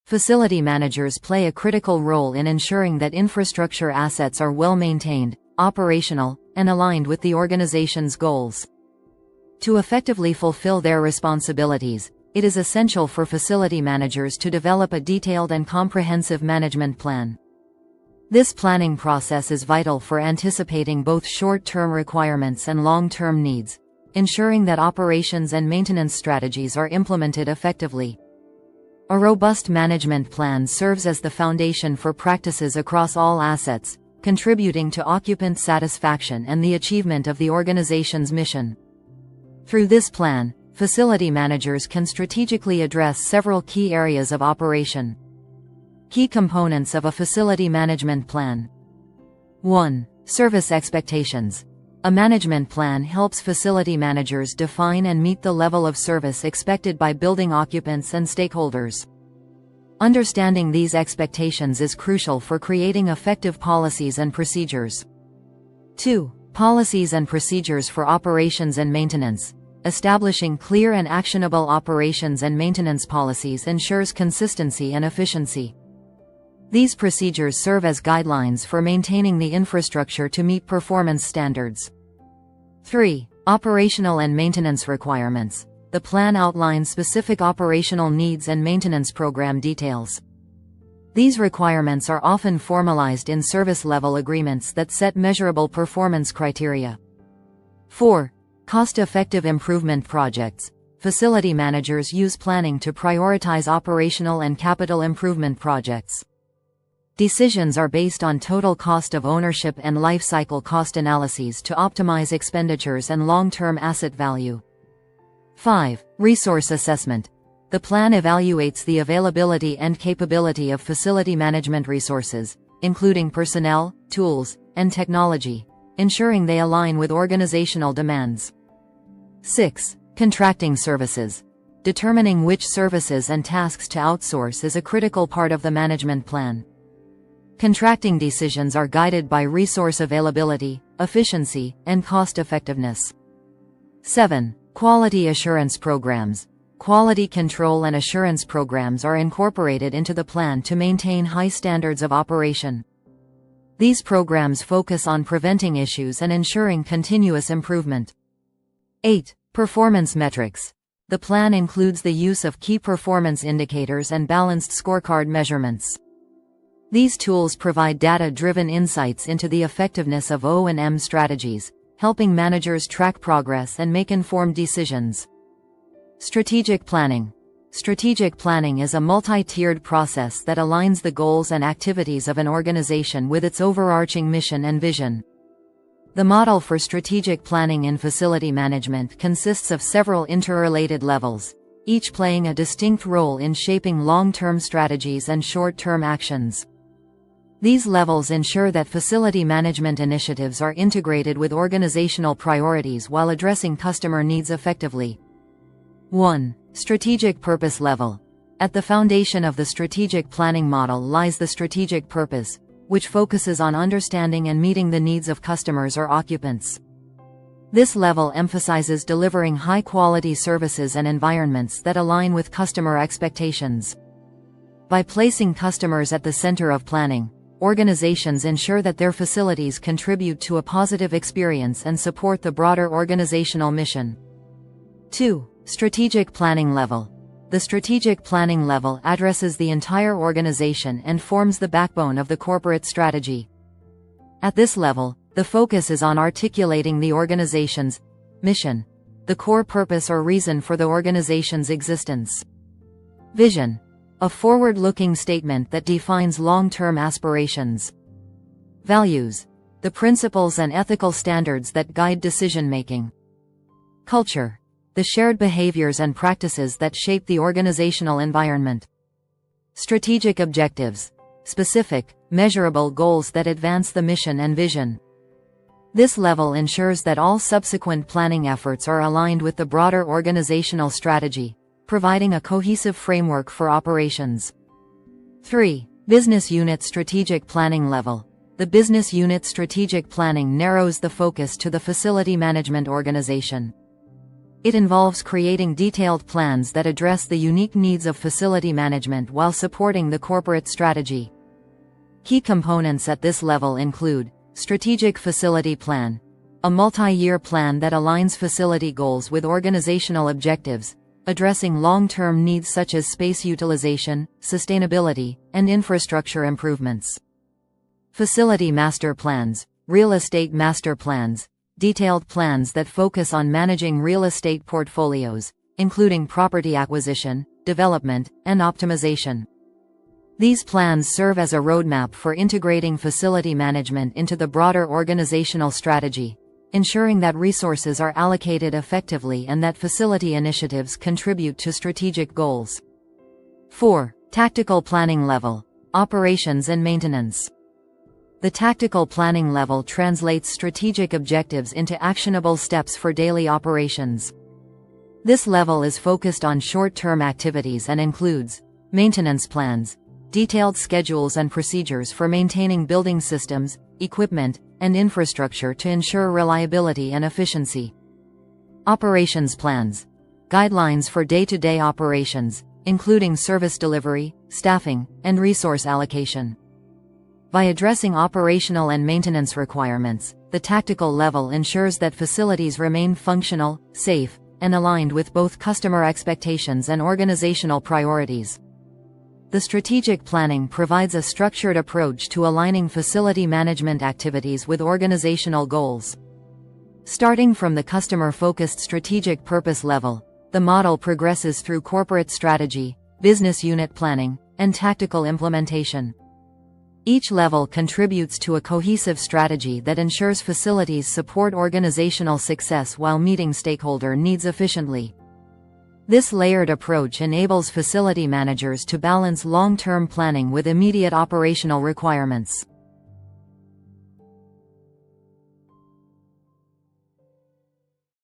Facility managers play a critical role in ensuring that infrastructure assets are well maintained, operational, and aligned with the organization's goals. To effectively fulfill their responsibilities, it is essential for facility managers to develop a detailed and comprehensive management plan. This planning process is vital for anticipating both short-term requirements and long-term needs, ensuring that operations and maintenance strategies are implemented effectively. A robust management plan serves as the foundation for practices across all assets, contributing to occupant satisfaction and the achievement of the organization's mission. Through this plan, facility managers can strategically address several key areas of operation. Key components of a facility management plan. 1. Service expectations. A management plan helps facility managers define and meet the level of service expected by building occupants and stakeholders. Understanding these expectations is crucial for creating effective policies and procedures. 2. Policies and procedures for operations and maintenance. Establishing clear and actionable operations and maintenance policies ensures consistency and efficiency. These procedures serve as guidelines for maintaining the infrastructure to meet performance standards. 3. Operational and maintenance requirements. The plan outlines specific operational needs and maintenance program details. These requirements are often formalized in service-level agreements that set measurable performance criteria. 4. Cost-effective improvement projects. Facility managers use planning to prioritize operational and capital improvement projects. Decisions are based on total cost of ownership and life cycle cost analyses to optimize expenditures and long-term asset value. 5. Resource assessment. The plan evaluates the availability and capability of facility management resources, including personnel, tools, and technology, ensuring they align with organizational demands. 6. Contracting services. Determining which services and tasks to outsource is a critical part of the management plan. Contracting decisions are guided by resource availability, efficiency, and cost-effectiveness. 7. Quality assurance programs. Quality control and assurance programs are incorporated into the plan to maintain high standards of operation. These programs focus on preventing issues and ensuring continuous improvement. 8. Performance metrics. The plan includes the use of key performance indicators and balanced scorecard measurements. These tools provide data-driven insights into the effectiveness of O&M strategies, helping managers track progress and make informed decisions. Strategic planning. Strategic planning is a multi-tiered process that aligns the goals and activities of an organization with its overarching mission and vision. The model for strategic planning in facility management consists of several interrelated levels, each playing a distinct role in shaping long-term strategies and short-term actions. These levels ensure that facility management initiatives are integrated with organizational priorities while addressing customer needs effectively. 1. Strategic purpose level. At the foundation of the strategic planning model lies the strategic purpose, which focuses on understanding and meeting the needs of customers or occupants. This level emphasizes delivering high-quality services and environments that align with customer expectations. By placing customers at the center of planning, organizations ensure that their facilities contribute to a positive experience and support the broader organizational mission. 2. Strategic planning level. The strategic planning level addresses the entire organization and forms the backbone of the corporate strategy. At this level, the focus is on articulating the organization's mission, the core purpose or reason for the organization's existence. Vision. A forward-looking statement that defines long-term aspirations. Values. The principles and ethical standards that guide decision-making. Culture. The shared behaviors and practices that shape the organizational environment. Strategic objectives. Specific, measurable goals that advance the mission and vision. This level ensures that all subsequent planning efforts are aligned with the broader organizational strategy, providing a cohesive framework for operations. 3. Business unit strategic planning level. The business unit strategic planning narrows the focus to the facility management organization. It involves creating detailed plans that address the unique needs of facility management while supporting the corporate strategy. Key components at this level include strategic facility plan, a multi-year plan that aligns facility goals with organizational objectives, addressing long-term needs such as space utilization, sustainability, and infrastructure improvements. Facility master plans, real estate master plans, detailed plans that focus on managing real estate portfolios, including property acquisition, development, and optimization. These plans serve as a roadmap for integrating facility management into the broader organizational strategy, ensuring that resources are allocated effectively and that facility initiatives contribute to strategic goals. 4. Tactical planning level, operations and maintenance. The tactical planning level translates strategic objectives into actionable steps for daily operations. This level is focused on short-term activities and includes maintenance plans, detailed schedules and procedures for maintaining building systems, equipment, and infrastructure to ensure reliability and efficiency. Operations plans, guidelines for day-to-day operations, including service delivery, staffing, and resource allocation. By addressing operational and maintenance requirements, the tactical level ensures that facilities remain functional, safe, and aligned with both customer expectations and organizational priorities. The strategic planning provides a structured approach to aligning facility management activities with organizational goals. Starting from the customer-focused strategic purpose level, the model progresses through corporate strategy, business unit planning, and tactical implementation. Each level contributes to a cohesive strategy that ensures facilities support organizational success while meeting stakeholder needs efficiently. This layered approach enables facility managers to balance long-term planning with immediate operational requirements.